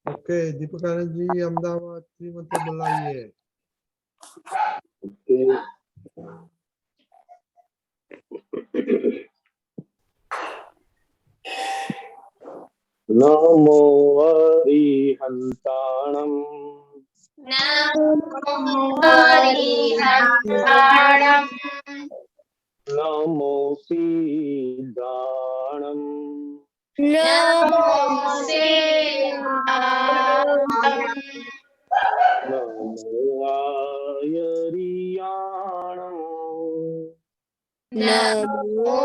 Okay, Deepakanand जी अहमदाबाद श्रीमती बुलाइए। नमो हरिहंताणं नमो हरिहंताणं नमो सिद्धाणं नमो सिद्धाणं नमो आयर्याणं नमो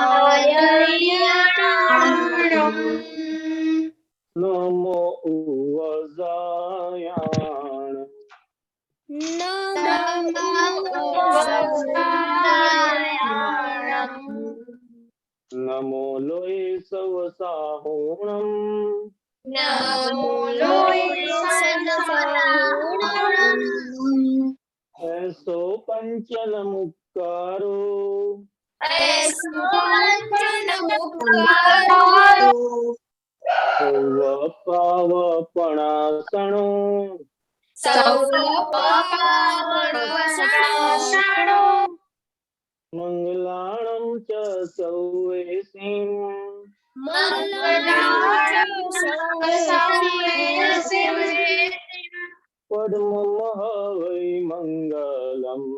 आयर्याणं नमो उवजायाणं नमो वज्रायाणं नमो लोये सवसाहोणं नमो लोयसनसाहुणं ऐसो पंचलमुक्कारो ऐसोपञ्चनमुक्तारो सौवपावपणासणो सौरपावनवसनो मंगलाणं च सौवेसिं पद्ममहवै मङ्गलम्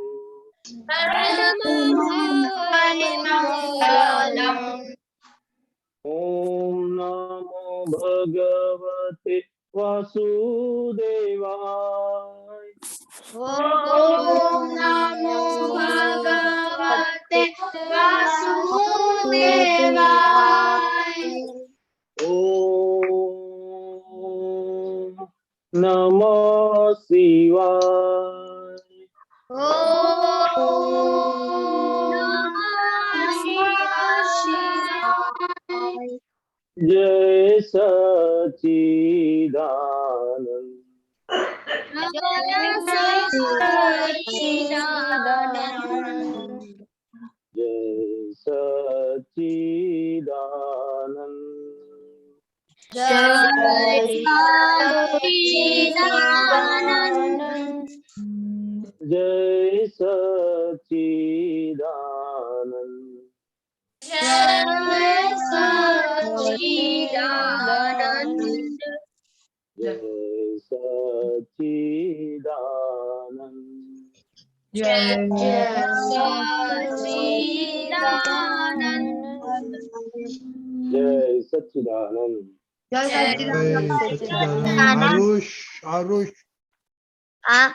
ॐ नमो भगवते वासुदेवाय ॐ नमो भगवते वासुदेवाय ॐ नमः शिवाय ॐ नमः शिवाय जय सच्चिदानंद जय सच्चिदानंद जय सच्चिदानंद जय सच्चिदानंद जय सच्चिदानंद जय सच्चिदानंद जय सच्चिदानंद जय सच्चिदानंद जय सच्चिदानंद जय सच्चिदानंद। आरुष आरुष आप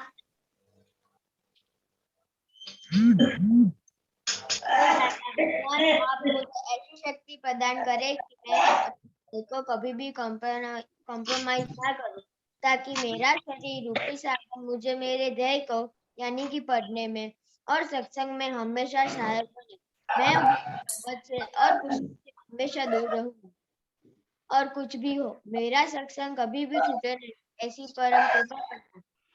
मुझे ऐसी शक्ति प्रदान करें कि मैं को कभी भी कॉम्प्रोमाइज ना करूं, ताकि मेरा शरीर रूपी सागर मुझे मेरे ध्येय को यानी कि पढ़ने में और सत्संग में हमेशा सहायक बने। मैं मोहब्बत से और खुशी से हमेशा दूर रहूं और कुछ भी हो मेरा सत्संग कभी भी छूटे नहीं। ऐसी परम कृपा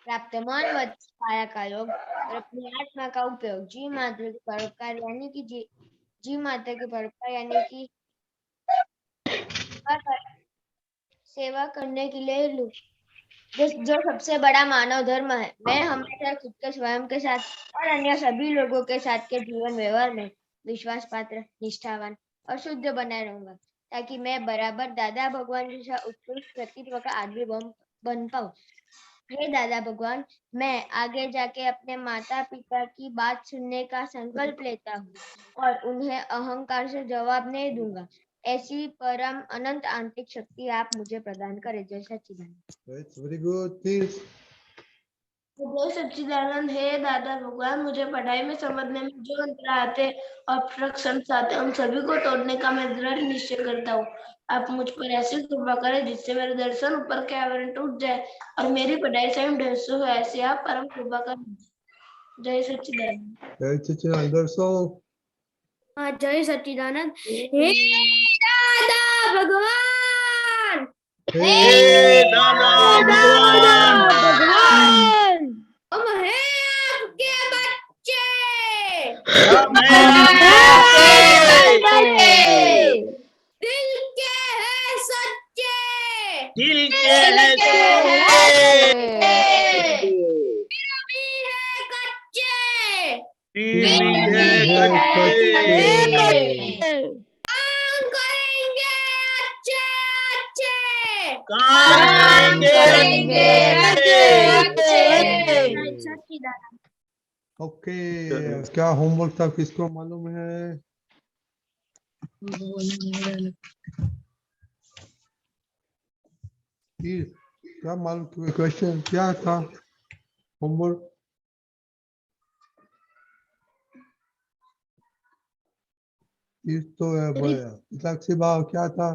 प्राप्त मन वचन काया का योग और अपनी आत्मा का उपयोग जी मात्र के परोपकार यानी कि जी माता के परोपकार यानी कि सेवा करने के लिए लूं, जो सबसे बड़ा मानव धर्म है। मैं हमेशा खुद के स्वयं के साथ और अन्य सभी लोगों के साथ के जीवन व्यवहार में विश्वास पात्र, निष्ठावान और शुद्ध बनाए रहूंगा, ताकि मैं बराबर दादा भगवान जैसा उत्कृष्ट व्यक्तित्व का आदमी बन पाऊं। हे दादा भगवान, मैं आगे जाके अपने माता पिता की बात सुनने का संकल्प लेता हूँ और उन्हें अहंकार से जवाब नहीं दूंगा। ऐसी परम अनंत आंतरिक शक्ति आप मुझे प्रदान करें। जय सच्चिदानंद। Very good. प्लीज जय सच्चिदानंद। हे दादा भगवान, मुझे पढ़ाई में समझने में जो अंतर आते और ऑब्स्ट्रक्शंस आते उन सभी को तोड़ने का मैं दृढ़ निश्चय करता हूँ। आप मुझ पर ऐसी कृपा करें जिससे मेरे दर्शन ऊपर के आवरण टूट जाए और मेरी पढ़ाई स्वयं ढेर हो। ऐसे आप परम कृपा करें। जय सच्चिदानंद। जय सच्चिदानंद। दर्शो जय सच्चिदानंद। हे दादा भगवान, हे दादा भगवान, हम हैं आपके बच्चे, हम हैं आपके दिल के हैं तिल के है सच्चे, तिल है कच्चे, काम करेंगे अच्छे। ओके, क्या होमवर्क था, किसको मालूम है? ये क्या मालूम, क्वेश्चन क्या था होमवर्क? ये तो है भैया, साक्षी भाव क्या था?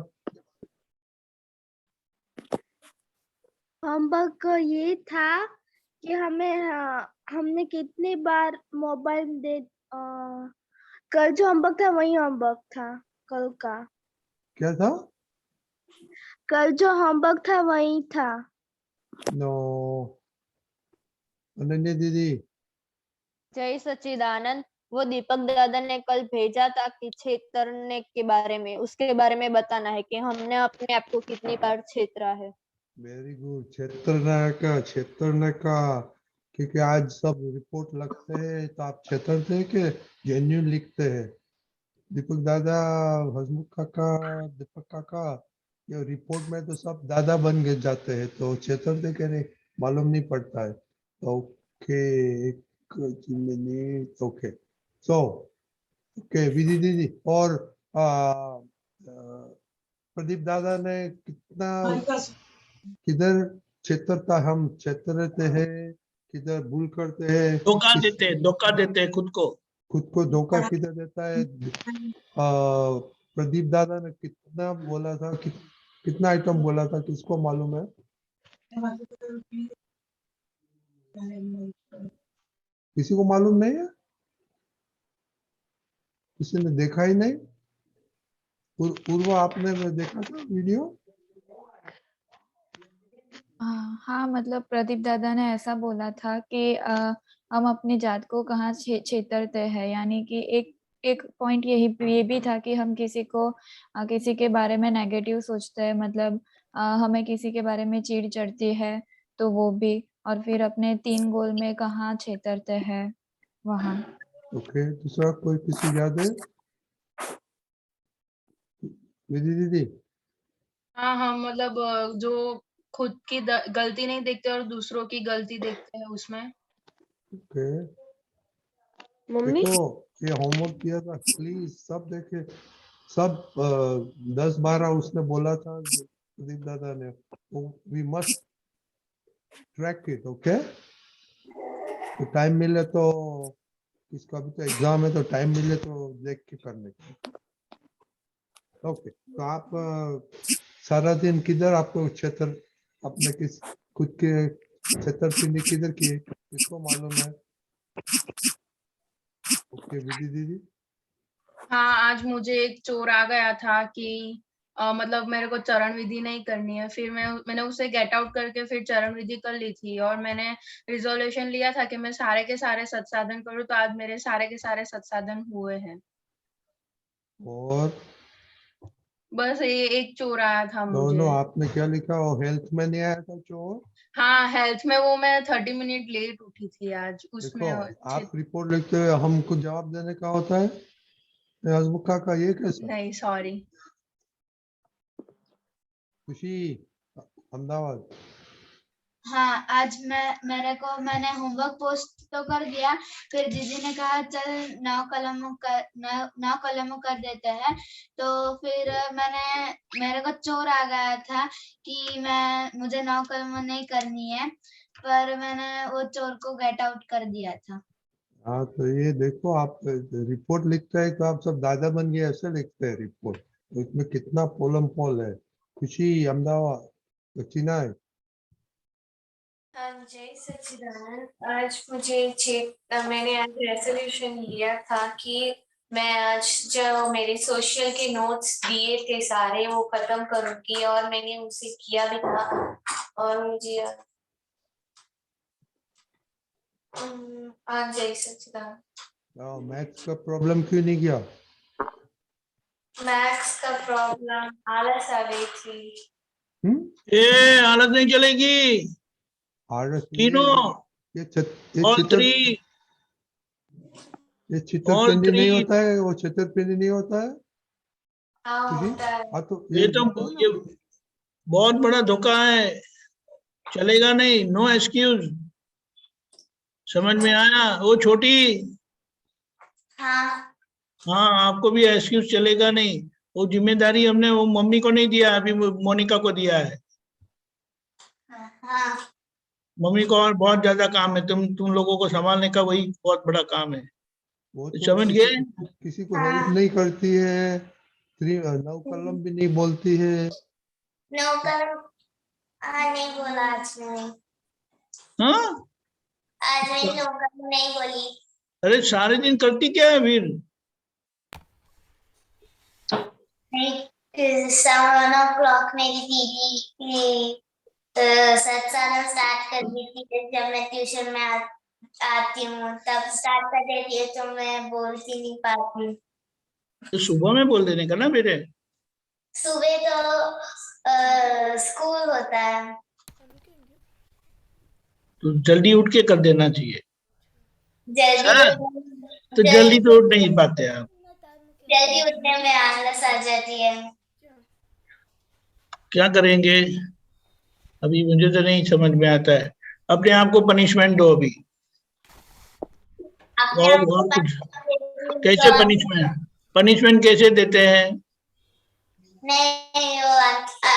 होमवर्क ये था कि हमने कितनी बार मोबाइल कल जो होमवर्क था वही होमवर्क था कल का। क्या था? कल जो होमवर्क था वही था। नो, अनन्या दीदी। जय सच्चिदानंद, वो दीपक दादा ने कल भेजा था कि छेतरने के बारे में, उसके बारे में बताना है कि हमने अपने आप को कितनी बार छेतरा है। वेरी गुड, छेतरने का, क्योंकि आज सब रिपोर्ट लगते हैं तो आप छेतरते हैं कि जेन्यून लिखते हैं? दीपक दादा, हसमुख काका, दीपक काका, ये रिपोर्ट में तो सब दादा बन गए जाते हैं, तो छेतरते के नहीं मालूम नहीं पड़ता है। ओके, एक मिनट, ओके, सो ओके विधि दीदी और प्रदीप दादा ने कितना, किधर छेतरता, हम छेतरते हैं, किधर भूल करते हैं, धोखा देते खुद को। खुद को धोखा किधर देता है? प्रदीप दादा ने कितना बोला था, कितना आइटम बोला था, किसको मालूम है? किसी को मालूम नहीं है? किसी ने देखा ही नहीं? पूर्व आपने देखा था वीडियो? हाँ, मतलब प्रदीप दादा ने ऐसा बोला था कि हम अपनी जात को कहाँ छेतरते हैं, यानी कि एक पॉइंट ये भी था कि हम किसी के बारे में नेगेटिव सोचते हैं, मतलब हमें किसी के बारे में चिढ़ चढ़ती है तो वो भी, और फिर अपने 3 गोल में कहाँ छेतरते हैं वहाँ। ओके, दूसरा कोई किसी याद है? विधि दीदी। हाँ हाँ, मतलब जो खुद की गलती नहीं देखते और दूसरों की गलती देखते हैं उसमें। ओके, मम्मी देखो ये होमवर्क किया था, प्लीज सब देखे, सब 10-12 उसने बोला था प्रदीप दादा ने, we must track it. Okay, तो टाइम मिले तो, इसका भी तो एग्जाम है, तो टाइम मिले तो देख के करने का। ओके, तो आप सारा दिन किधर आपको क्षेत्र, अपने किस खुद के छेतरपिंडी किधर किए, किसको मालूम है? ओके विधि दीदी। हाँ, आज मुझे एक चोर आ गया था कि मतलब मेरे को चरण विधि नहीं करनी है, फिर मैंने उसे गेट आउट करके फिर चरण विधि कर ली थी, और मैंने रिजोल्यूशन लिया था कि मैं सारे के सारे सत्साधन करूँ, तो आज मेरे सारे के सारे सत्साधन हुए हैं। और बस ये एक चोर आया था मुझे। दोनों आपने क्या लिखा, और हेल्थ में नहीं आया था चोर? हाँ, हेल्थ में वो मैं 30 मिनट लेट उठी थी आज, उसमें देखो आप रिपोर्ट लिखते हुए हमको जवाब देने का होता है, हसमुखा का ये कैसा? नहीं, सॉरी। खुशी, अहमदाबाद। हाँ, आज मैंने होमवर्क पोस्ट तो कर दिया, फिर दीदी ने कहा चल 9 कलमों कर देते हैं, तो फिर मेरे को चोर आ गया था कि मुझे 9 कलमों नहीं करनी है, पर मैंने वो चोर को गेट आउट कर दिया था। हाँ, तो ये देखो, आप रिपोर्ट लिखते हैं तो आप सब दादा बन गए ऐसे लिखते हैं रिपोर्ट, तो इसमें कितना पोलम पोल है। खुशी, अहमदाबाद, चीना है। हाँ, जय सच्चिदानंद। आज मैंने आज रेजोल्यूशन लिया था कि मैं आज जो मेरे सोशल के नोट्स दिए थे सारे वो खत्म करूंगी, और मैंने उसे किया भी था। और मुझे आज जय सच्चिदानंद। मैथ्स का प्रॉब्लम क्यों नहीं किया? मैथ्स का प्रॉब्लम आलस आ गई थी। ये हालत नहीं चलेगी। आरस तीनों ये ऑल थ्री ये छितरपिंडी three. नहीं होता है, वो छितरपिंडी नहीं होता है। हाँ किसी होता है। हाँ तो ये तो बताओ ना। ये बहुत बड़ा धोखा है, चलेगा नहीं, नो एक्सक्यूज। समझ में आया? वो छोटी, हाँ हाँ आपको भी एक्सक्यूज चलेगा नहीं। वो जिम्मेदारी हमने वो मम्मी को नहीं दिया, अभी मोनिका को दिया है। हाँ मम्मी को और बहुत ज्यादा काम है, तुम लोगों को संभालने का वही बहुत बड़ा काम है। वो तो समझ गए? किसी को हेल्प नहीं करती है, नौ कलम भी नहीं बोलती है। नौकर नहीं बोला आज मैंने, हाँ आज मैं नौकर नहीं बोली। अरे सारे दिन करती क्या है फिर? नहीं 7 o'clock मेरी दीदी की सत्संग स्टार्ट कर देती है, जब मैं ट्यूशन में आती हूँ तब स्टार्ट कर देती है, तो मैं बोलती नहीं पाती। तो सुबह में बोल देने का ना मेरे। सुबह तो स्कूल होता है। तो जल्दी उठ के कर देना चाहिए। हाँ, जल्दी तो जल्दी तो उठ नहीं पाते आप। जल्दी उठने में आलस आ जाती है। क्या करेंगे अभी, मुझे तो नहीं समझ में आता है। अपने आप को पनिशमेंट दो अभी। अपने और आप को कुछ punishment कैसे तो- पनिशमेंट कैसे देते हैं? नहीं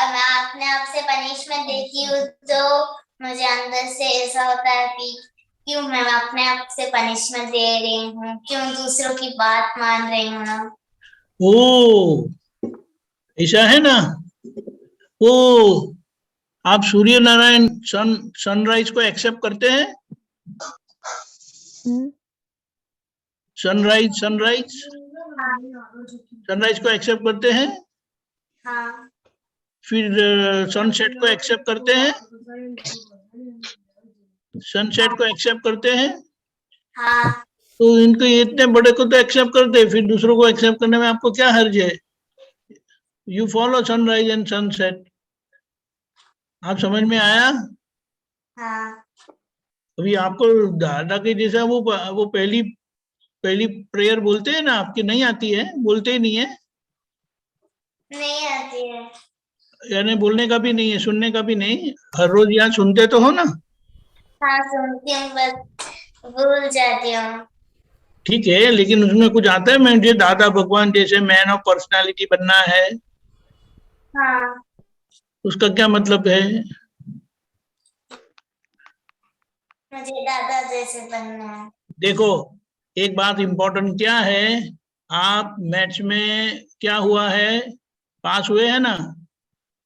मैं अपने आप से पनिशमेंट देती हूँ तो मुझे अंदर से ऐसा होता है कि क्यों मैं अपने आप से पनिशमेंट दे रही हूँ, क्यों दूसरों की बात मान रही हूँ ना। ओ ऐसा है ना। ओ आप सूर्य नारायण सनराइज को एक्सेप्ट करते हैं? सनराइज को एक्सेप्ट करते हैं? हाँ फिर सनसेट को एक्सेप्ट करते हैं? सनसेट को एक्सेप्ट करते हैं? हाँ तो इनको इतने बड़े को तो एक्सेप्ट करते हैं, फिर दूसरों को एक्सेप्ट करने में आपको क्या हर्ज है? You follow sunrise and sunset. आप समझ में आया? हाँ अभी आपको दादा के जैसा वो पहली प्रेयर बोलते हैं ना, आपकी नहीं आती है? बोलते ही नहीं है? नहीं आती है। यानी बोलने का भी नहीं है, सुनने का भी नहीं? हर रोज यहाँ सुनते तो हो ना? हाँ सुनती हूँ बस भूल जाती हूँ। ठीक है, लेकिन उसमें कुछ आता है मुझे दादा भगवान जैसे मैन ऑफ पर्सनालिटी बनना है, हाँ उसका क्या मतलब है? मुझे दादा जैसे बनना है। देखो एक बात इम्पोर्टेंट क्या है, आप मैथ्स में क्या हुआ है, पास हुए हैं ना?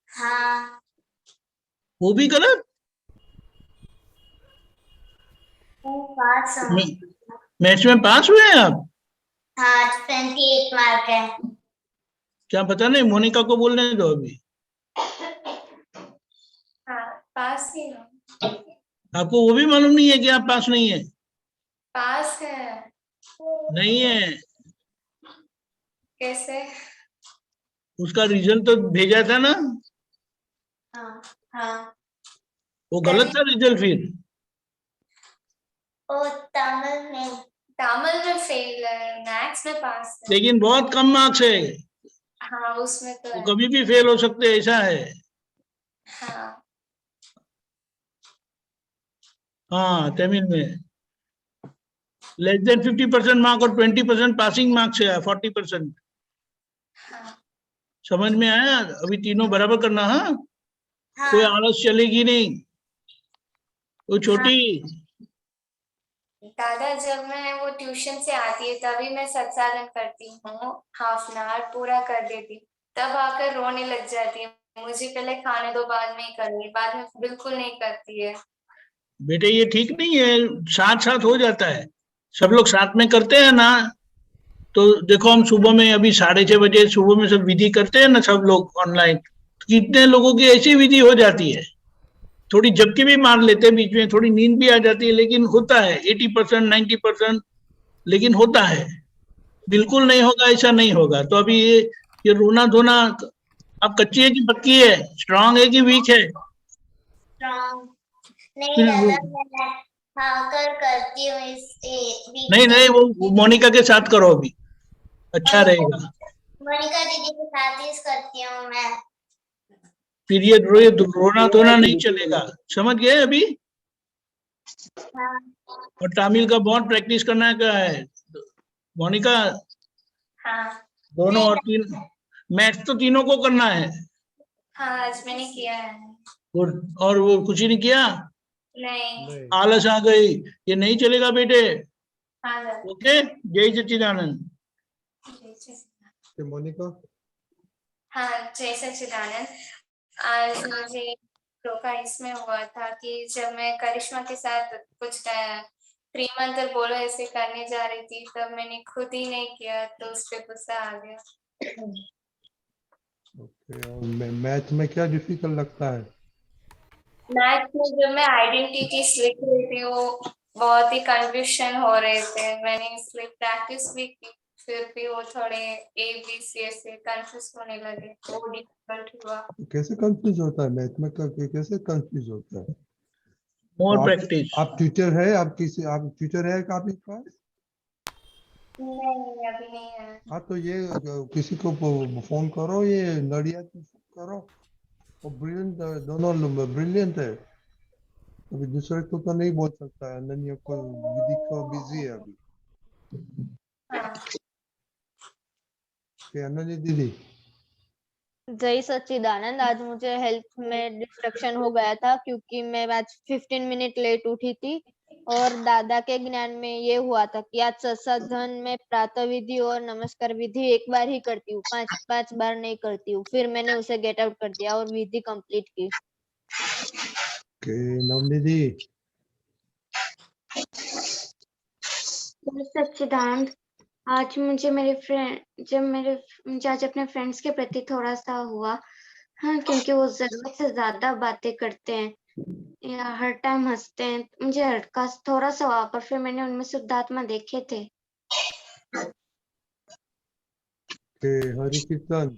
हाँ वो भी गलत? पास हूँ। मैथ्स में पास हुए हैं आप? हाँ 28 मार्क है। क्या पता नहीं, मोनिका को बोलने दो अभी। हाँ पास ही हूँ। आपको वो भी मालूम नहीं है कि आप पास नहीं है? पास है। नहीं है? कैसे? उसका रिजल्ट तो भेजा था ना? हाँ हाँ वो गलत था रिजल्ट फिर? ओ तमिल में फेल है, मैथ्स में पास है। लेकिन बहुत कम मार्क्स है, हाँ उसमें तो वो है। कभी भी फेल हो सकते हैं, ऐसा है। हाँ हाँ तमिल में लेस देन 50% मार्क और 20% पासिंग मार्क्स है, 40%। हाँ समझ में आया? अभी तीनों बराबर करना। हाँ हाँ कोई आलस चलेगी नहीं। वो छोटी दादा, जब मैं वो ट्यूशन से आती है तभी मैं सत्साधन करती हूँ, हाफ एन आवर पूरा कर देती हूँ, तब आकर रोने लग जाती है। मुझे पहले खाने दो, बाद में करूंगी, बाद में बिल्कुल नहीं करती है। बेटे ये ठीक नहीं है, साथ साथ हो जाता है, सब लोग साथ में करते हैं ना। तो देखो हम सुबह में अभी 6:30 सुबह में सब विधि करते हैं ना, सब लोग ऑनलाइन, कितने लोगों की ऐसी विधि हो जाती है। थोड़ी झपकी भी मार लेते हैं बीच में, थोड़ी नींद भी आ जाती है, लेकिन होता है 80% 90%, लेकिन होता है। बिल्कुल नहीं होगा ऐसा नहीं होगा। तो अभी ये रोना धोना अब कच्ची है कि पक्की है, स्ट्रांग है कि वीक है? स्ट्रॉन्ग नहीं फिर दादा, वो- मैं हाँ कल करती हूँ इस नहीं नहीं, वो मोनिका के साथ करो अभी, अच्छा रहेगा। मोनिका दीदी के साथ ही करती हूँ मैं। फिर ये रोना धोना नहीं चलेगा, समझ गए अभी? हाँ और तमिल का बहुत प्रैक्टिस करना का है मोनिका, हाँ दोनों नहीं और तीन। मैथ्स तो तीनों को करना है। हाँ आज मैंने किया है। गुड। और वो कुछ ही नहीं किया, नहीं नहीं आलस आ गई, ये नहीं चलेगा बेटे। हाँ दादा। ओके, जय सच्चिदानंद। कि मोनिका हाँ जय सच्चिदानंद। आज मुझे धोखा इसमें हुआ था कि जब मैं करिश्मा के साथ कुछ त्रिमंत्र बोलो ऐसे करने जा रही थी, तब मैंने खुद ही नहीं किया तो उस पे गुस्सा आ गया। ओके। और मैथ में क्या डिफिकल्ट लगता है? मैथ में जब मैं आइडेंटिटीज लिख रही थी वो बहुत ही कंफ्यूजन हो रहे थे, मैंने इसलिए प्रैक्टिस भी की, फिर भी वो थोड़े ए बी सी ऐसे कंफ्यूज होने लगे, वो डिफिकल्ट हुआ। कैसे कंफ्यूज होता है मैथ में? कैसे कंफ्यूज होता है? मोर तो प्रैक्टिस। आप ट्यूटर है? आप ट्यूटर है का आपके पास? नहीं अभी नहीं है। हाँ तो ये किसी को फोन करो, ये नडिया को करो, वो ब्रिलियंट, दोनों ब्रिलियंट है। अभी दूसरे को तो नहीं बोल सकता है, अनन्या को, विधि को बिजी है अभी। हाँ कि अनन्या दीदी जय सच्चिदानंद। आज मुझे हेल्थ में डिस्ट्रक्शन हो गया था क्योंकि मैं आज 15 मिनट लेट उठी थी, और दादा के ज्ञान में ये हुआ था कि आज संसाधन में प्रातः विधि और नमस्कार विधि एक बार ही करती हूँ, 5 बार नहीं करती हूँ। फिर मैंने उसे गेट आउट कर दिया और विधि कंप्लीट की। के नवनी दी सच्चिदानंद, आज मुझे मुझे आज अपने फ्रेंड्स के प्रति थोड़ा सा हुआ, हाँ, क्योंकि वो जरूरत से ज्यादा बातें करते हैं या हर टाइम हंसते हैं, मुझे हड़का थोड़ा सा हुआ, पर फिर मैंने उनमें शुद्धात्मा देखे थे। के हरि कीर्तन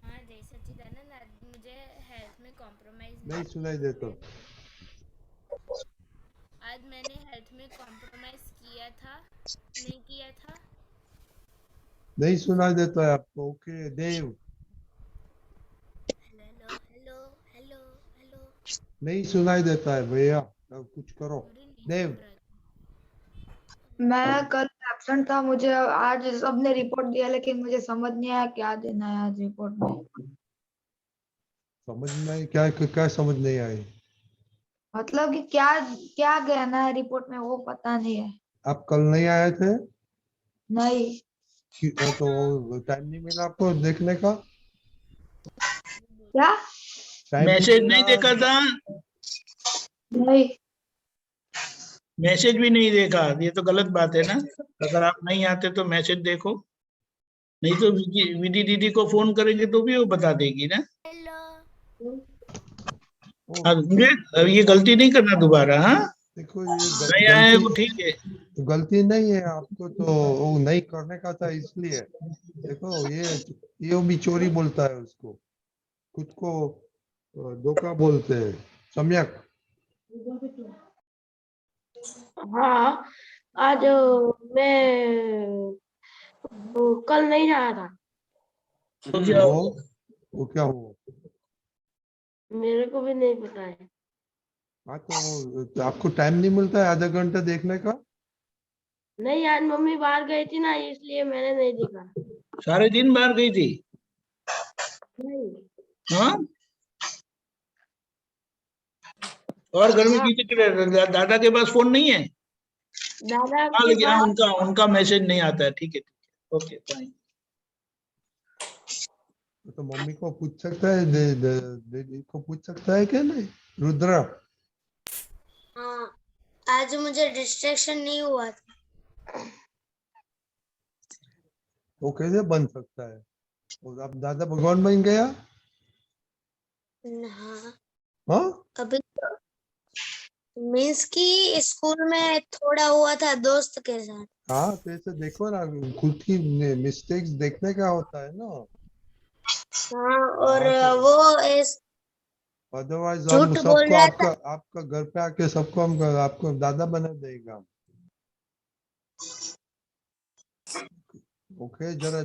हाँ जय सच्चिदानंद, आज मुझे हेल्थ में कॉम्प्रोमाइज नहीं सुनाई देता। आज मैंने हेल्थ में कॉम्प्रोमाइज किया था, नहीं किया था। नहीं सुनाई देता है आपको? ओके देव हेलो हेलो हेलो हेलो। नहीं सुनाई देता है भैया, अब कुछ करो। अरे नहीं देव सुन रहा था। मैं कल एब्सेंट था, मुझे आज सबने रिपोर्ट दिया लेकिन मुझे समझ नहीं आया क्या देना है आज रिपोर्ट में। समझ नहीं, क्या क्या समझ नहीं आई? मतलब कि क्या क्या कहना है रिपोर्ट में वो पता नहीं है। आप कल नहीं आए थे? नहीं, तो टाइम नहीं मिला आपको देखने का? क्या? टाइम नहीं मैसेज मिला? नहीं देखा था? नहीं, मैसेज भी नहीं देखा, ये तो गलत बात है ना। अगर आप नहीं आते तो मैसेज देखो, नहीं तो विधि दीदी को फोन करेंगे तो भी वो बता देगी ना। हेलो। ओ, अब ये गलती नहीं करना दोबारा। हाँ, देखो ये नहीं आए वो ठीक है। गलती नहीं है आपको, तो वो नहीं करने का था इसलिए। देखो ये भी चोरी बोलता है उसको, खुद को धोखा बोलते हैं। सम्यक हाँ आज मैं कल नहीं आया था, तो क्या वो क्या हुआ? मेरे को भी नहीं पता है। हाँ तो आपको टाइम नहीं मिलता है आधा घंटा देखने का? नहीं आज मम्मी बाहर गई थी ना, इसलिए मैंने नहीं देखा। सारे दिन बाहर गई थी? नहीं हाँ, और घर में हाँ, किसी के दादा के पास फोन नहीं है? दादा हाँ के लेकिन हाँ, पास उनका मैसेज नहीं आता है, ठीक है ओके फाइन। तो मम्मी को पूछ सकता है, दीदी को पूछ सकता है क्या? नहीं रुद्रा हाँ आज मुझे डिस्ट्रैक्शन नहीं हुआ था। वो कैसे बन सकता है? और अब दादा भगवान बन गया? हाँ हाँ अभी तो मीन्स कि स्कूल में थोड़ा हुआ था दोस्त के साथ। हाँ तो ऐसे देखो ना, खुद की मिस्टेक्स देखने का होता है ना। हाँ, और वो इस अदरवाइज झूठ हम बोल सबको रहा आपका घर पे आके सबको हम आपको दादा बना देगा। ओके, जरा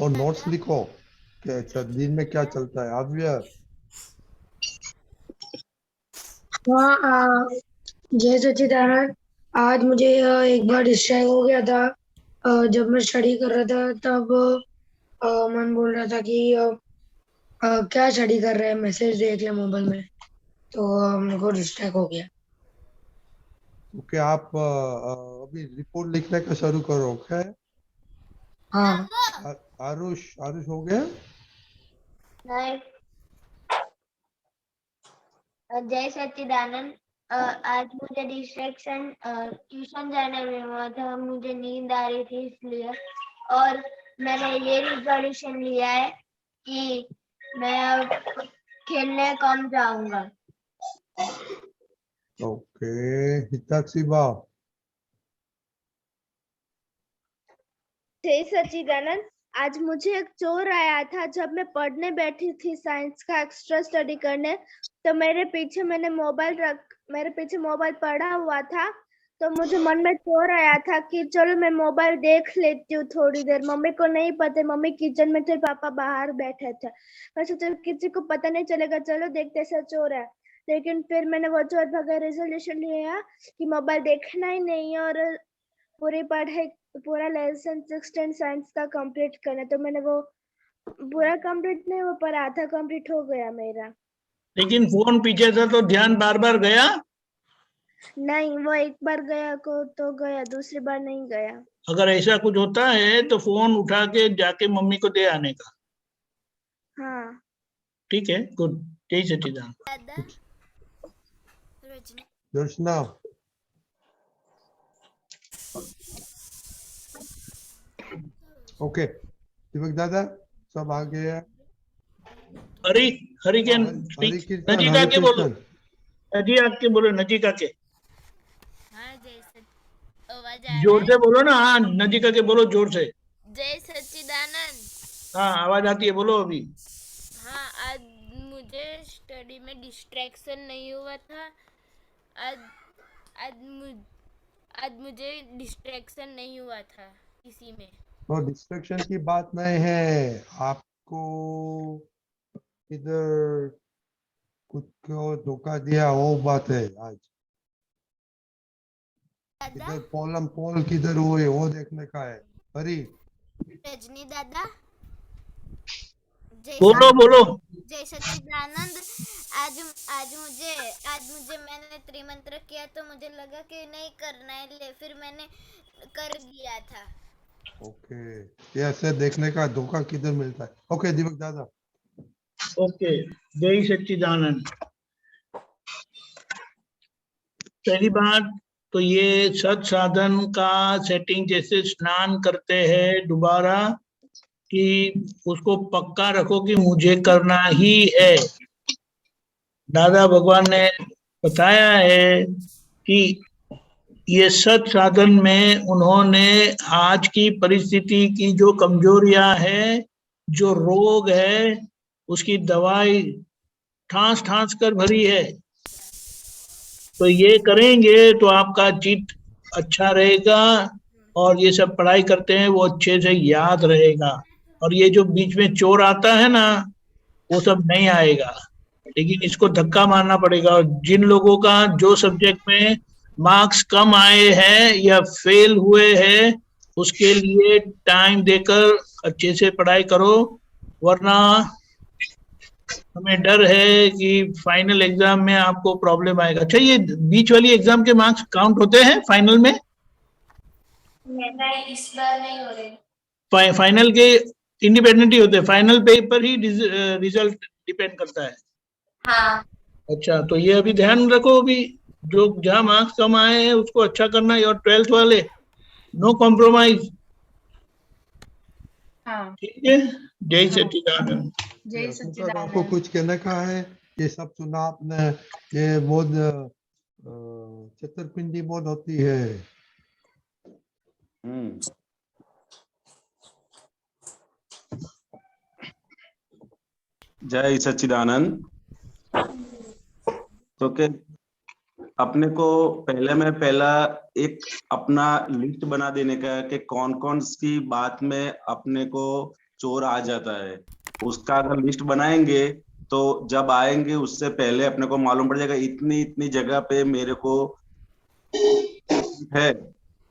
और नोट्स लिखो कि अच्छा दिन में क्या चलता है। आव्य, हाँ, जय सच्चिदानंद। आज मुझे एक बार डिस्ट्रैक्ट हो गया था। जब मैं स्टडी कर रहा था तब मन बोल रहा था कि क्या स्टडी कर रहे हैं, मैसेज देख ले मोबाइल में, तो मेरे को डिस्ट्रैक्ट हो गया। ओके आप अभी रिपोर्ट लिखने का शुरू करो। ओके हाँ, आरुष, आरुष हो गया? नहीं, जय सच्चिदानंद। आज मुझे डिस्ट्रैक्शन ट्यूशन जाने में हुआ था, मुझे नींद आ रही थी इसलिए, और मैंने ये रिजोल्यूशन लिया है कि मैं अब खेलने कम जाऊंगा। ओके हिताक्षी बाव। जय सच्चिदानंद। आज मुझे एक चोर आया था जब मैं पढ़ने बैठी थी साइंस का एक्स्ट्रा स्टडी करने, तो मेरे पीछे मोबाइल पड़ा हुआ था, तो मुझे मन में चोर आया था कि चलो मैं मोबाइल देख लेती हूँ थोड़ी देर। मम्मी को नहीं पता, मम्मी किचन में थे, पापा बाहर बैठे थे। मैं सोचा किसी को पता नहीं चलेगा, चलो देखते ऐसा चोर है। लेकिन फिर मैंने वो चोर भगा रेजोल्यूशन लिया कि मोबाइल देखना ही नहीं और पूरी पढ़ाई, पूरा लेसन 16 साइंस का कंप्लीट करना। तो मैंने वो पूरा कंप्लीट नहीं हो पर आधा कंप्लीट हो गया मेरा। लेकिन फोन पीछे था तो ध्यान बार बार गया? नहीं, वो एक बार गया को तो गया, दूसरी बार नहीं गया। अगर ऐसा कुछ होता है तो फोन उठा के जाके मम्मी को दे आने का। हाँ, ठीक है, गुड। जय सच्चिदानंद। दादा रजनी दर्शना, ओके दीपक दादा सब आ गए हैं। हरी हरी के हरि कीर्तन, नजीक हरि आके बोलो, कीर्तन। नजीक आके बोलो, नजीक आके हाँ जय सच आवाज आ रहा जोर है? से बोलो ना। हाँ नजीक आके बोलो जोर से। जय सच्चिदानंद। हाँ आवाज आती है, बोलो अभी। हाँ, आज मुझे स्टडी में डिस्ट्रैक्शन नहीं हुआ था। आज आज मुझे डिस्ट्रैक्शन नहीं हुआ था किसी में। तो डिस्ट्रैक्शन की बात नहीं है, आपको इधर कुछ को धोखा दिया वो बात है। आज दादा इधर पोल किधर हुए वो देखने का है। हरी, रजनी दादा बोलो बोलो। जय सच्चिदानंद। आज आज मुझे मैंने त्रिमंत्र किया तो मुझे लगा कि नहीं करना है, फिर मैंने कर दिया था। ओके ये ऐसे देखने का धोखा किधर मिलता है। ओके दीपक दादा। ओके जय सच्चिदानंद। पहली बात तो ये सत साधन का सेटिंग, जैसे स्नान करते हैं दोबारा, कि उसको पक्का रखो कि मुझे करना ही है। दादा भगवान ने बताया है कि ये सत साधन में उन्होंने आज की परिस्थिति की जो कमजोरियां है, जो रोग है, उसकी दवाई ठांस ठांस कर भरी है। तो ये करेंगे तो आपका चित्त अच्छा रहेगा, और ये सब पढ़ाई करते हैं वो अच्छे से याद रहेगा। और ये जो बीच में चोर आता है ना, वो सब नहीं आएगा, लेकिन इसको धक्का मारना पड़ेगा। और जिन लोगों का जो सब्जेक्ट में मार्क्स कम आए हैं या फेल हुए हैं, उसके लिए टाइम देकर अच्छे से पढ़ाई करो, वरना हमें डर है कि फाइनल एग्जाम में आपको प्रॉब्लम आएगा। अच्छा, ये बीच वाली एग्जाम के मार्क्स काउंट होते हैं फाइनल में? नहीं, इस बार नहीं हो रहे। फाइनल के इंडिपेंडेंट ही होते हैं, फाइनल पेपर ही रिजल्ट डिपेंड करता है। हाँ। अच्छा, तो ये अभी ध्यान रखो, अभी जो जहाँ मार्क्स कम आए हैं उसको अच्छा करना है। और 12th वाले नो कॉम्प्रोमाइज। हाँ। ठीक है, जय सच्चिदानंद। जय आपको सच्चिदानंद। कुछ कहने का है? ये सब सुना आपने, ये बहुत छतरपिंडी बहुत होती है। जय सच्चिदानंद। तो के अपने को पहला एक अपना लिस्ट बना देने का है कि कौन कौन सी बात में अपने को चोर आ जाता है। उसका अगर लिस्ट बनाएंगे तो जब आएंगे उससे पहले अपने को मालूम पड़ जाएगा इतनी इतनी जगह पे मेरे को है।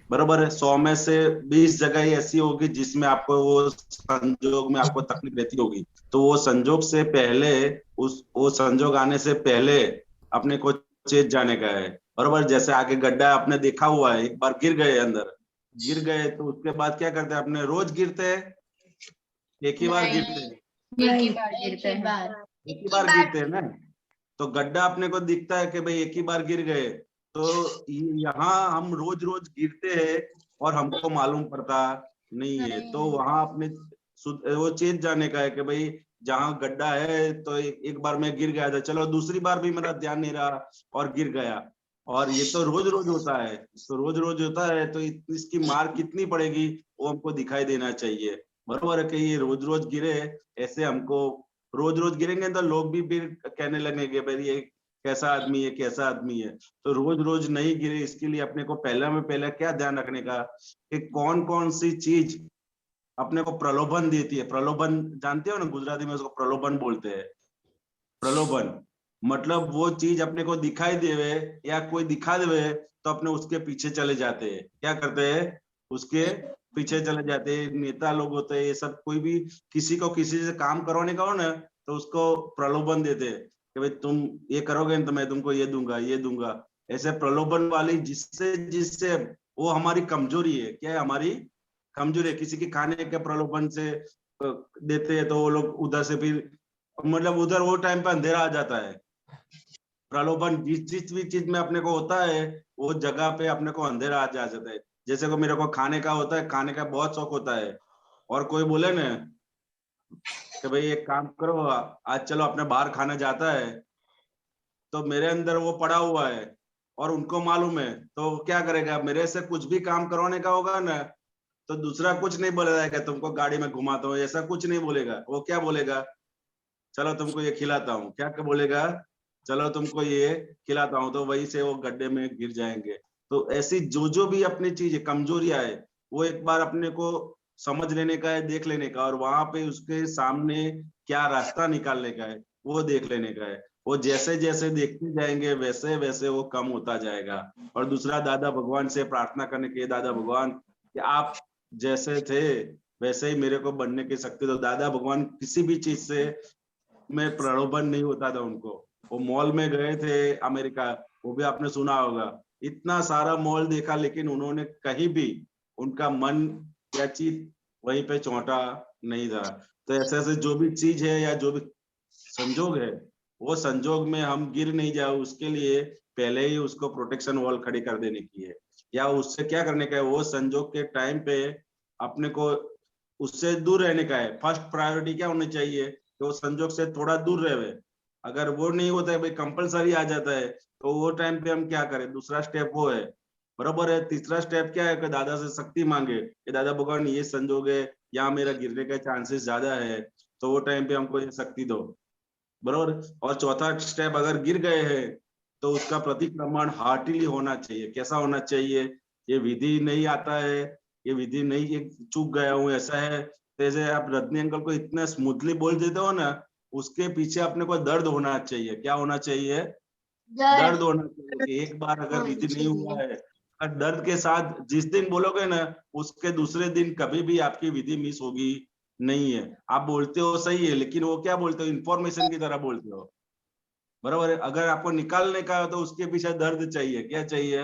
बरोबर है। 100 में से 20 जगह ही ऐसी होगी जिसमें आपको वो संजोग में आपको तकलीफ रहती होगी। तो वो संजोग से पहले वो संजोग आने से पहले अपने को चेत जाने का है। बरोबर। जैसे आगे गड्ढा आपने देखा हुआ है, एक बार गिर गए अंदर, गिर गए तो उसके बाद क्या करते हैं? अपने रोज गिरते हैं, एक ही बार गिरते हैं, एक ही बार गिरते हैं। एक ही बार गिरते हैं ना। तो गड्ढा अपने को दिखता है कि भाई एक ही बार गिर गए। तो यहाँ हम रोज रोज गिरते हैं और हमको मालूम पड़ता नहीं है। तो वहां अपने वो चेत जाने का है कि भाई जहाँ गड्ढा है तो एक बार मैं गिर गया था, चलो दूसरी बार भी मेरा ध्यान नहीं रहा और गिर गया। और ये तो रोज रोज होता है। तो रोज रोज होता है तो इसकी मार कितनी पड़ेगी वो हमको दिखाई देना चाहिए। बरोबर है कि ये रोज रोज गिरे, ऐसे हमको रोज रोज गिरेंगे तो लोग भी फिर कहने लगेंगे भाई ये कैसा आदमी है, कैसा आदमी है। तो रोज रोज नहीं गिरे, इसके लिए अपने को पहले क्या ध्यान रखने का कि कौन कौन सी चीज अपने को प्रलोभन देती है। प्रलोभन जानते हो ना, गुजराती में उसको प्रलोभन बोलते हैं। प्रलोभन मतलब वो चीज अपने को दिखाई देवे या कोई दिखा देवे तो अपने उसके पीछे चले जाते हैं। क्या करते हैं? उसके पीछे चले जाते हैं। नेता लोग होते हैं ये सब, कोई भी किसी को किसी से काम करवाने का हो ना तो उसको प्रलोभन देते हैं कि भाई तुम ये करोगे तो मैं तुमको ये दूंगा, ये दूंगा। ऐसे प्रलोभन वाली जिससे जिससे वो हमारी कमजोरी है। क्या है? हमारी कमजोरी है। किसी के खाने के प्रलोभन से देते हैं तो वो लोग उधर से फिर मतलब उधर वो टाइम पे अंधेरा आ जाता है। प्रलोभन जिस भी चीज में अपने को होता है वो जगह पे अपने को अंधेरा आ जाता है। जैसे को मेरे को खाने का होता है, खाने का बहुत शौक होता है, और कोई बोले ना कि भाई एक काम करो आज चलो अपने बाहर खाने जाता है, तो मेरे अंदर वो पड़ा हुआ है और उनको मालूम है तो क्या करेगा? मेरे से कुछ भी काम करवाने का होगा ना तो दूसरा कुछ नहीं बोलेगा कि तुमको गाड़ी में घुमाता हूँ, ऐसा कुछ नहीं बोलेगा। वो क्या बोलेगा? चलो तुमको ये खिलाता हूँ। क्या बोलेगा? चलो तुमको ये खिलाता हूँ। तो वही से वो गड्ढे में गिर जाएंगे। तो ऐसी जो भी अपनी चीज कमजोरियां है वो एक बार अपने को समझ लेने का है, देख लेने का, और वहां पे उसके सामने क्या रास्ता निकालने का है वो देख लेने का है। वो जैसे जैसे देखते जाएंगे वैसे वैसे वो कम होता जाएगा। और दूसरा दादा भगवान से प्रार्थना करने के, दादा भगवान कि आप जैसे थे वैसे ही मेरे को बनने की शक्ति दो। दादा भगवान किसी भी चीज से में प्रलोभन नहीं होता था उनको। वो मॉल में गए थे अमेरिका, वो भी आपने सुना होगा, इतना सारा मॉल देखा लेकिन उन्होंने कहीं भी उनका मन या चीज वहीं पे चौंटा नहीं था। तो ऐसे ऐसे जो भी चीज है या जो भी संजोग है वो संजोग में हम गिर नहीं जाए उसके लिए पहले ही उसको प्रोटेक्शन वॉल खड़ी कर देने की है। या उससे क्या करने का है? वो संजोग के टाइम पे अपने को उससे दूर रहने का है। फर्स्ट प्रायोरिटी क्या होनी चाहिए? तो संजोग से थोड़ा दूर रहे। अगर वो नहीं होता है भाई कंपलसरी आ जाता है तो वो टाइम पे हम क्या करें? दूसरा स्टेप वो है। बराबर है। तीसरा स्टेप क्या है कि दादा से शक्ति मांगे कि दादा भगवान ये संजोग है, यहाँ मेरा गिरने का चांसेस ज्यादा है, तो वो टाइम पे हमको ये शक्ति दो। बराबर। और चौथा स्टेप, अगर गिर गए हैं तो उसका प्रतिक्रमण हार्टिली होना चाहिए। कैसा होना चाहिए? ये विधि नहीं आता है, ये विधि नहीं, ये चूक गया हूँ ऐसा है। जैसे आप रजनी अंकल को इतना स्मूथली बोल देते हो ना, उसके पीछे अपने को दर्द होना चाहिए। क्या होना चाहिए? दर्द होना चाहिए कि एक बार अगर विधि नहीं हुआ है, और दर्द के साथ जिस दिन बोलोगे ना उसके दूसरे दिन कभी भी आपकी विधि मिस होगी नहीं है। आप बोलते हो सही है लेकिन वो क्या बोलते हो? इंफॉर्मेशन की तरह बोलते हो। बराबर है। अगर आपको निकालने का है तो उसके पीछे दर्द चाहिए। क्या चाहिए?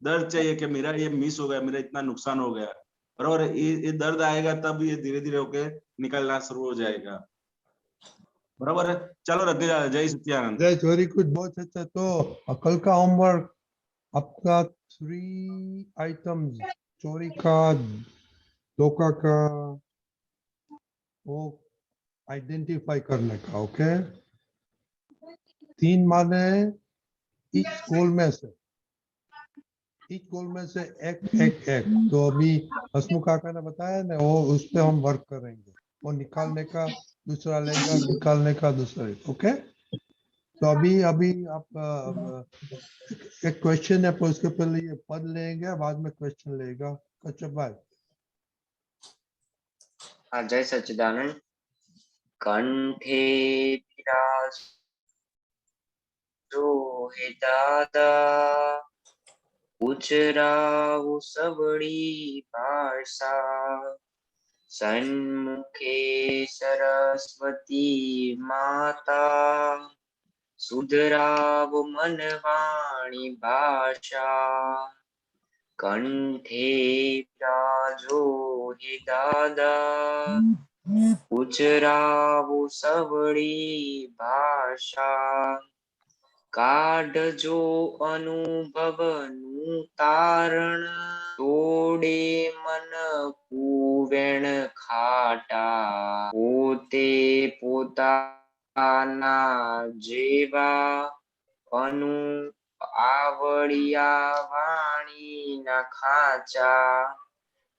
दर्द चाहिए कि मेरा ये मिस हो गया, मेरा इतना नुकसान हो गया। बराबर है। ये दर्द आएगा तब ये धीरे धीरे होके निकलना शुरू हो जाएगा। बराबर है। चलो रखते जा। जय सत्यानंद। जय वेरी गुड, बहुत अच्छा। तो कल का होमवर्क आपका 3 आइटम्स, चोरी का, धोखा का, वो आइडेंटिफाई करने का। ओके, 3 माने ईच गोल में से एक एक एक। तो अभी हसमुख काका ने बताया ना, वो उस पे हम वर्क करेंगे। वो निकालने का दूसरा लेगा, निकालने का दूसरा। ओके, तो अभी अभी आप एक क्वेश्चन है, पर उसके पहले ये पद लेंगे, बाद में क्वेश्चन लेगा। कच्छप भाई। हाँ, जय सच्चिदानंद। कंठे विराजो हे दादा, उचरावु सबड़ी भाषा, सन्मुखे सरस्वती माता, सुधरावु मन वाणी भाषा, कंठे विराजो हे दादा, उचरावु सबड़ी भाषा, काढजो अनुभवनु तारण, तोड़े मन कुवेण खाटा, पोते पोताना जेवा अनु आवड़िया वाणी न खाचा,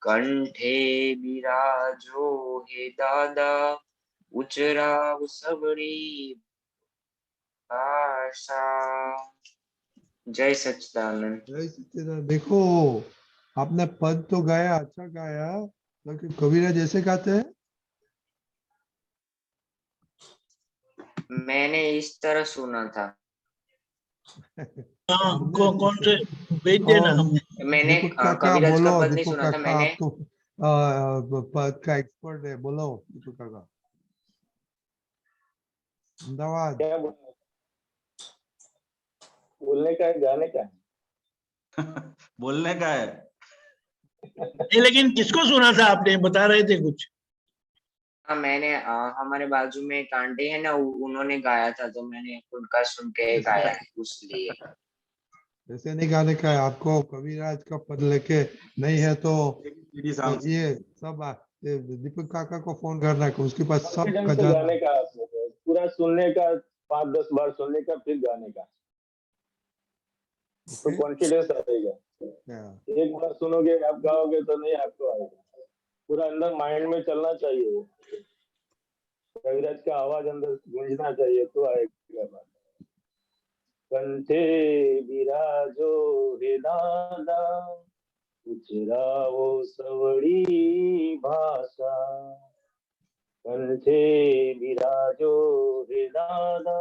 कंठे बिराजो हे दादा, उचराव सबड़ी भाषा। जय सच्चिदानंद। जय सच्चिदानंद। देखो, आपने पद तो गाया, अच्छा गाया, लेकिन कबीरा जैसे गाते हैं। मैंने इस तरह सुना था। हाँ, कौन से भेज देना हमें। मैंने दीपक काका कविराज बोलो, का पद नहीं दीपक सुना था काका, मैंने। आप तो पद का एक्सपर्ट है, बोलो दीपक काका। अहमदाबाद। क्या बोलने का है, गाने का है? बोलने का है। नहीं, लेकिन किसको सुना था आपने, बता रहे थे कुछ। हाँ, मैंने हमारे बाजू में एक आंटी है ना, उन्होंने गाया था, तो मैंने उनका सुन के गाया उसलिए। ऐसे नहीं गाने का है आपको, कविराज का पद लेके नहीं है तो ये सब ये दीपक काका को फोन करना है, उसके पास सब कॉन्फिडेंस से खजाना। गाने का, पूरा सुनने का, 5-10 बार सुनने का, फिर गाने का, तो कॉन्फिडेंस आएगा। एक बार सुनोगे, आप गाओगे तो नहीं आपको आएगा, पूरा अंदर माइंड में चलना चाहिए, कविराज का आवाज अंदर गूंजना चाहिए तो आएगा बात। कंठे बिराजो हे दादा, उचरावो सवड़ी भाषा, कंठे बिराजो हे दादा।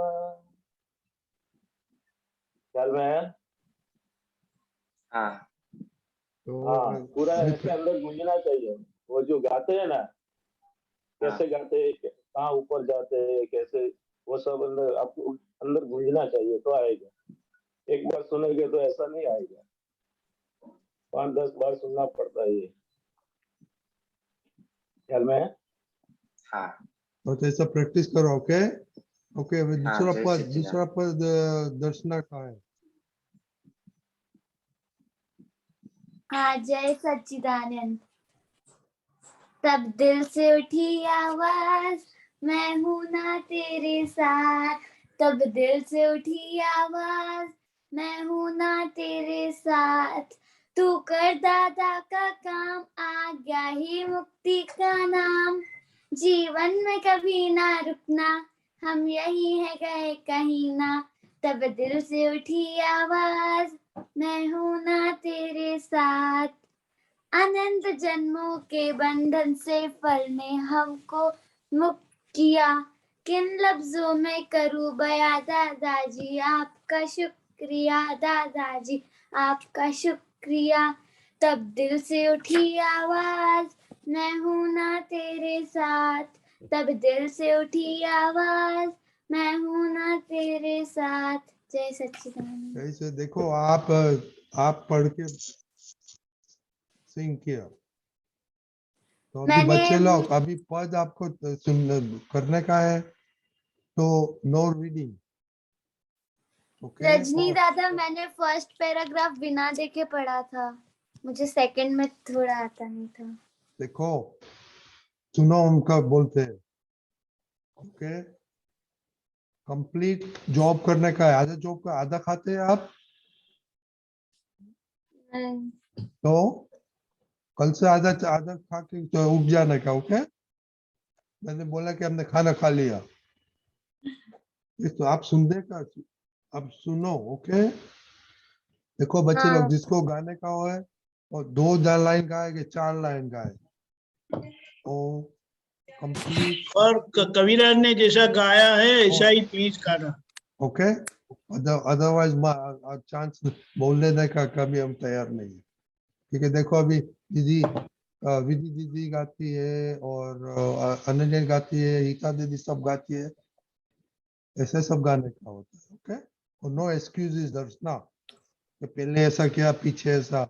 ख्याल में है? हाँ, हाँ, पूरा ऐसे अंदर गूंजना चाहिए। वो जो गाते हैं ना, कैसे गाते हैं, कहाँ ऊपर जाते हैं, कैसे, वो सब अंदर आपको अंदर गूंजना चाहिए तो आएगा। एक बार सुनेंगे तो ऐसा नहीं आएगा, 5-10 बार सुनना पड़ता है। ये ख्याल में है? हाँ। तो ऐसा प्रैक्टिस करो। Okay okay. दूसरा जय पद, सच्चिदानंद। दूसरा पद दर्शना का है। हाँ, जय सच्चिदानंद। तब दिल से उठी आवाज, मैं हूं ना तेरे साथ। तब दिल से उठी आवाज, मैं हूं ना तेरे साथ। तू कर दादा का काम, आ गया ही मुक्ति का नाम। जीवन में कभी ना रुकना, हम यही है गए कहीं ना। तब दिल से उठी आवाज, मैं हूं ना तेरे साथ। अनंत जन्मों के बंधन से फल ने हमको मुक्त किया। किन लफ्जों में करूं बयां दादाजी, आपका शुक्रिया दादाजी, आपका शुक्रिया। तब दिल से उठी आवाज, मैं हूं ना तेरे साथ। तब दिल से उठी आवाज, मैं हूं ना तेरे साथ। जय सच्चिदानंद। ऐसे देखो, आप पढ़ के सिंग किया, तो अभी बच्चे लोग, अभी पद आपको करने का है, तो नो रीडिंग। ओके रजनी दादा, मैंने फर्स्ट पैराग्राफ बिना देखे पढ़ा था, मुझे सेकंड में थोड़ा आता नहीं था। देखो, सुनो उनका बोलते हैं। ओके, कंप्लीट जॉब करने का है। आधा जॉब का आधा खाते हैं आप, तो कल से आधा आधा खा के तो उठ जाने का। ओके, मैंने बोला कि हमने खाना खा लिया। तो आप सुनने का, अब सुनो, ओके। देखो बच्चे लोग, जिसको गाने का हो है और 2 लाइन गाए कि 4 लाइन गाए, ओ कंप्लीट, और कविराज ने जैसा गाया है ऐसा ही प्लीज गाना। ओके। अदरवाइज चांस बोलने देने का कभी हम तैयार नहीं है, ठीक है। देखो अभी दीदी, विधि दीदी गाती है और अनन्या गाती है, हीता दीदी सब गाती है, ऐसे सब गाने का होता है, ओके। और नो एक्सक्यूजेस दर्शना कि पहले ऐसा किया पीछे ऐसा,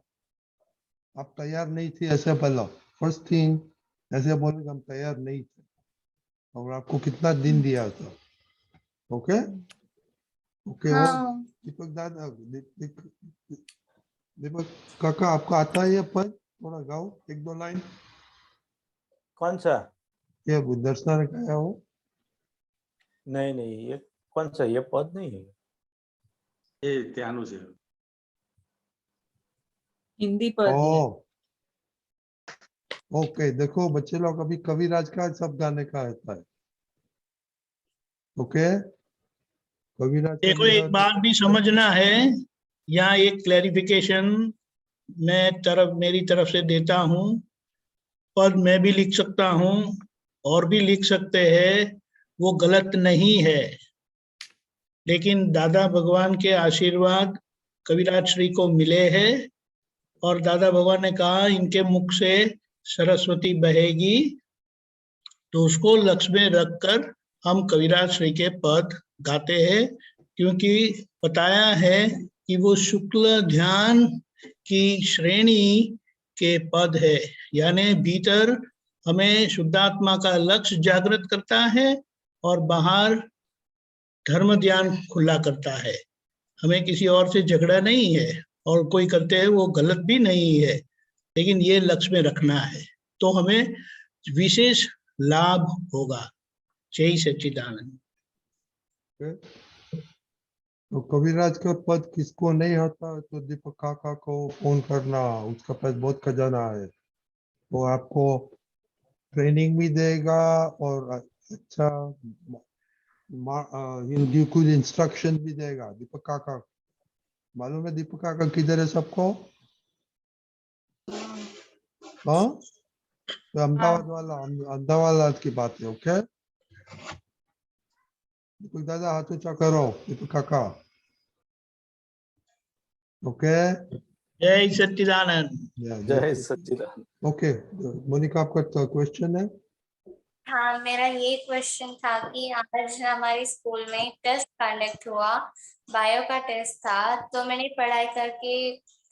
आप तैयार नहीं थी ऐसे बोलो। फर्स्ट थिंग ऐसे बोलो कि हम तैयार नहीं थे और आपको कितना दिन दिया था, ओके ओके। और हाँ दीपक दादा, दीपक काका, आपको आता है ये पद? थोड़ा गाओ 1-2 लाइन। कौन सा? ये दर्शना ने गाया हो? नहीं नहीं, ये कौन सा? ये पद नहीं है, ये त्यानु से हिंदी पद है। ओ ओके। देखो बच्चे लोग, अभी कविराज का सब गाने का आता है, ओके। कविराज का देखो नहीं एक आता बात भी समझना है, यहाँ एक क्लैरिफिकेशन मेरी तरफ से देता हूँ। पद मैं भी लिख सकता हूँ और भी लिख सकते हैं, वो गलत नहीं है। लेकिन दादा भगवान के आशीर्वाद कविराज श्री को मिले हैं और दादा भगवान ने कहा इनके मुख से सरस्वती बहेगी, तो उसको लक्ष्य में रखकर हम कविराज श्री के पद गाते हैं, क्योंकि बताया है कि वो शुक्ल ध्यान की श्रेणी के पद है, यानी भीतर हमें शुद्धात्मा का लक्ष्य जागृत करता है और बाहर धर्म ध्यान खुला करता है। हमें किसी और से झगड़ा नहीं है, और कोई करते हैं वो गलत भी नहीं है, लेकिन ये लक्ष्य में रखना है तो हमें विशेष लाभ होगा। जय सच्चिदानंद। तो कविराज का पद किसको नहीं होता तो दीपक काका को फोन करना, उसका पास बहुत खजाना है, वो आपको ट्रेनिंग भी देगा और अच्छा कुछ इंस्ट्रक्शन भी देगा। दीपक काका मालूम है? दीपक काका किधर है सबको? हाँ, तो अहमदाबाद की बात है, ओके। दीपक दादा हाथ ऊंचा करो, दीपक काका, ओके। जय सच्चिदानंद। जय सच्चिदानंद। ओके मोनिका, आपका क्वेश्चन है? हाँ, मेरा ये क्वेश्चन था कि आज हमारे स्कूल में टेस्ट कंडक्ट हुआ, बायो का टेस्ट था, तो मैंने पढ़ाई करके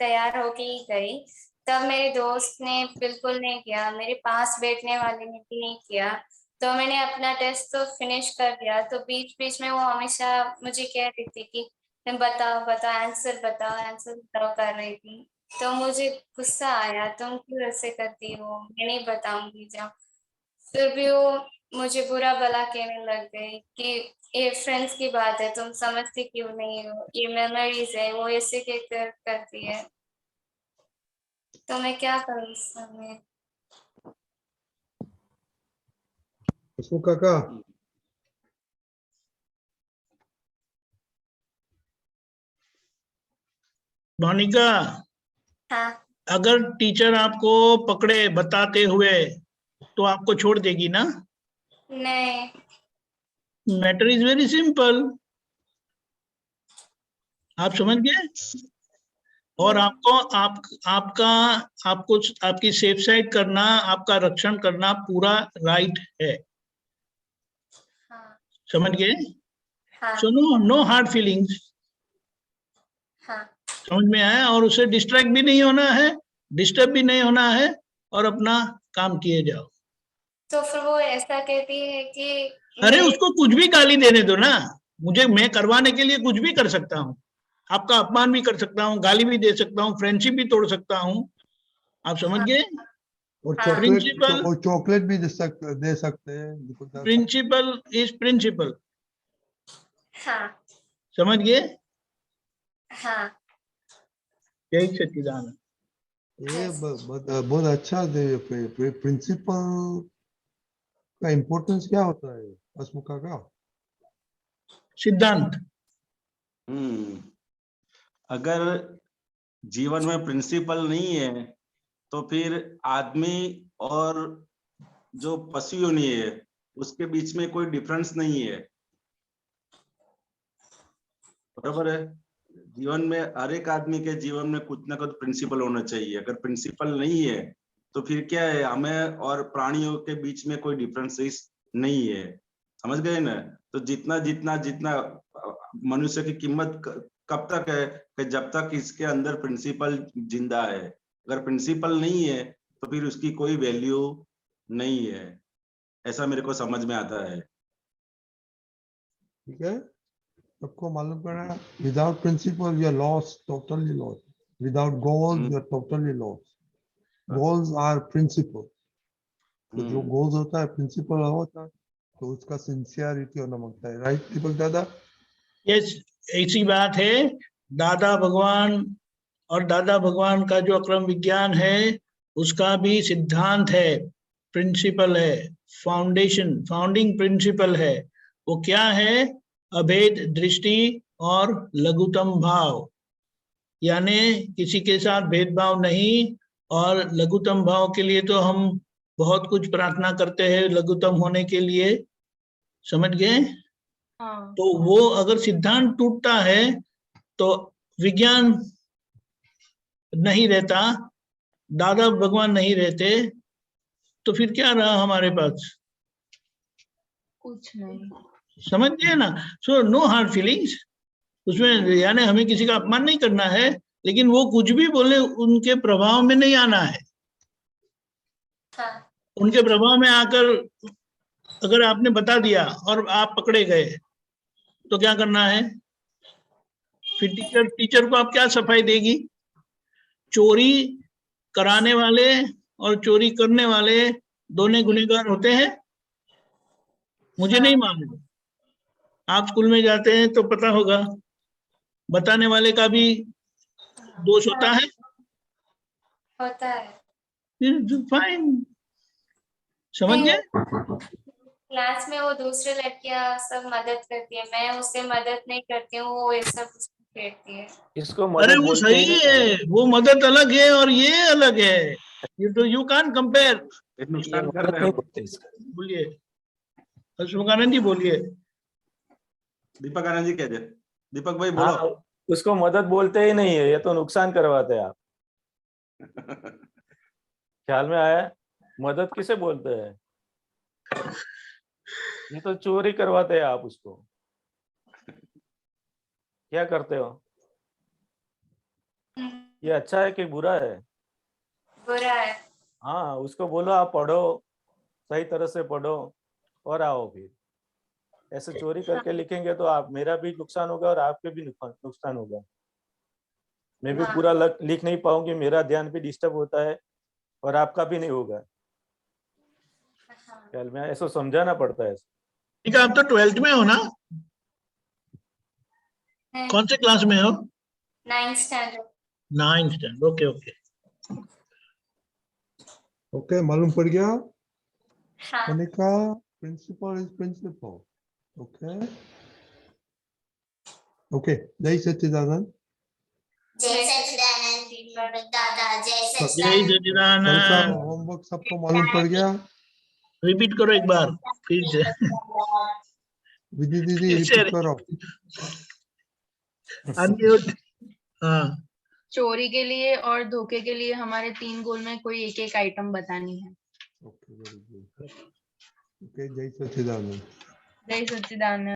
तैयार होके ही गई। तब मेरे दोस्त ने बिल्कुल नहीं किया, मेरे पास बैठने वाले ने भी नहीं किया। तो मैंने अपना टेस्ट तो फिनिश कर दिया, तो बीच बीच में वो हमेशा मुझे कह रही थी कि बताओ बताओ आंसर बताओ कर रही थी। तो मुझे गुस्सा आया, तुम क्यों ऐसे करती हो, मैं नहीं बताऊंगी जाओ। फिर भी वो मुझे बुरा भला कहने लग गई कि ये फ्रेंड्स की बात है, तुम समझती क्यों नहीं हो, ये मेमोरीज है, वो ऐसे कहकर करती है। तो मैं क्या करूँ इस समय? उसको काका, मोनिका, हाँ। अगर टीचर आपको पकड़े बताते हुए तो आपको छोड़ देगी ना? नहीं। मैटर इज वेरी सिंपल, आप समझ गए? और आपको आपकी सेफ साइड करना, आपका रक्षण करना पूरा राइट है। हाँ। समझ गए? हाँ। So no hard feelings. हाँ। समझ में आया? और उससे डिस्ट्रैक्ट भी नहीं होना है, डिस्टर्ब भी नहीं होना है, और अपना काम किए जाओ। तो फिर वो ऐसा कहती है कि अरे उसको कुछ भी गाली देने दो ना, मैं करवाने के लिए कुछ भी कर सकता हूँ, आपका अपमान भी कर सकता हूँ, गाली भी दे सकता हूँ, फ्रेंडशिप भी तोड़ सकता हूँ। आप समझ गए? और प्रिंसिपल चॉकलेट भी दे सकते हैं। Principle is principle. हाँ। समझ गए? हाँ। जय सच्चिदानंद। ये बहुत अच्छा प्रिंसिपल का इम्पोर्टेंस क्या होता है हसमुखा का? सिद्धांत। अगर जीवन में प्रिंसिपल नहीं है तो फिर आदमी और जो पशु योनि है उसके बीच में कोई डिफरेंस नहीं है, बराबर है। जीवन में हर एक आदमी के जीवन में कुछ ना कुछ प्रिंसिपल होना चाहिए। अगर प्रिंसिपल नहीं है तो फिर क्या है, हमें और प्राणियों के बीच में कोई डिफरेंसेस नहीं है, समझ गए ना। तो जितना जितना जितना मनुष्य की कीमत कब तक है कि जब तक इसके अंदर प्रिंसिपल जिंदा है। अगर प्रिंसिपल नहीं है तो फिर उसकी कोई वैल्यू नहीं है, ऐसा मेरे को समझ में आता है। ठीक है, सबको मालूम पड़ा, without principle you are lost, totally lost. Without goals you are totally lost. Goals are principle. तो जो गोल्स होता है प्रिंसिपल होता है तो उसका सिंसियरिटी होना मांगता है, राइट दीपक दादा? यस, ऐसी बात है। दादा भगवान और दादा भगवान का जो अक्रम विज्ञान है उसका भी सिद्धांत है, प्रिंसिपल है, फाउंडेशन, फाउंडिंग प्रिंसिपल है। वो क्या है? अभेद दृष्टि और लघुतम भाव, यानी किसी के साथ भेदभाव नहीं। और लघुतम भाव के लिए तो हम बहुत कुछ प्रार्थना करते हैं लघुतम होने के लिए, समझ गए? तो वो अगर सिद्धांत टूटता है तो विज्ञान नहीं रहता, दादा भगवान नहीं रहते, तो फिर क्या रहा हमारे पास? कुछ नहीं। समझ गए ना? सो नो हार्ड फीलिंग्स उसमें, यानी हमें किसी का अपमान नहीं करना है, लेकिन वो कुछ भी बोले उनके प्रभाव में नहीं आना है। उनके प्रभाव में आकर अगर आपने बता दिया और आप पकड़े गए तो क्या करना है? फिर टीचर को आप क्या सफाई देगी? चोरी कराने वाले और चोरी करने वाले दोनों गुनहगार होते हैं? मुझे नहीं मालूम, आप स्कूल में जाते हैं तो पता होगा। बताने वाले का भी दोष होता है? होता है। फाइन, समझ गए? क्लास में वो दूसरे लड़कियां सब मदद करती है, मैं उससे मदद नहीं करती हूँ, वो ये सब खेलती है। इसको अरे वो सही है, वो मदद अलग है और ये अलग है। You can compare. नुकसान कर रहे हो। बोलिए अशोक आनंद जी, बोलिए। दीपक आनंद जी कह दे। दीपक भाई हाँ, बोलो। उसको मदद बोलते ही नहीं है, ये तो नुकसान करवाते हैं आप। ख्याल में आया? मदद किसे बोलते हैं? ये तो चोरी करवाते हैं आप उसको। क्या करते हो? ये अच्छा है कि बुरा है? बुरा है। हाँ, उसको बोलो आप पढ़ो, सही तरह से पढ़ो और आओ। फिर ऐसे चोरी करके लिखेंगे तो आप, मेरा भी नुकसान होगा और आपके भी नुकसान होगा। मैं भी पूरा लिख नहीं पाऊंगी, मेरा ध्यान भी डिस्टर्ब होता है और आपका भी नहीं होगा। ख्याल में ऐसा समझाना पड़ता है। ठीक है, आप तो 12th में हो ना? कौन से क्लास में हो? 9th standard. 9th standard, okay okay okay, मालूम पड़ गया? हाँ। Kanika, principle is principle. Okay okay, जय सच्चिदानंद। जय सच्चिदानंद दीपक दादा, जय जय सच्चिदानंद। कल का सच्चिदानंद। होमवर्क सबको मालूम पड़ गया? रिपीट करो एक बार फिर से। विधि दीदी फिर से रिपीट करो। अनम्यूट। हाँ, चोरी के लिए और धोखे के लिए हमारे 3 गोल में कोई एक एक आइटम बतानी है। Okay, very good. ओके, जय सच्चिदानंद। जय सच्चिदानंद।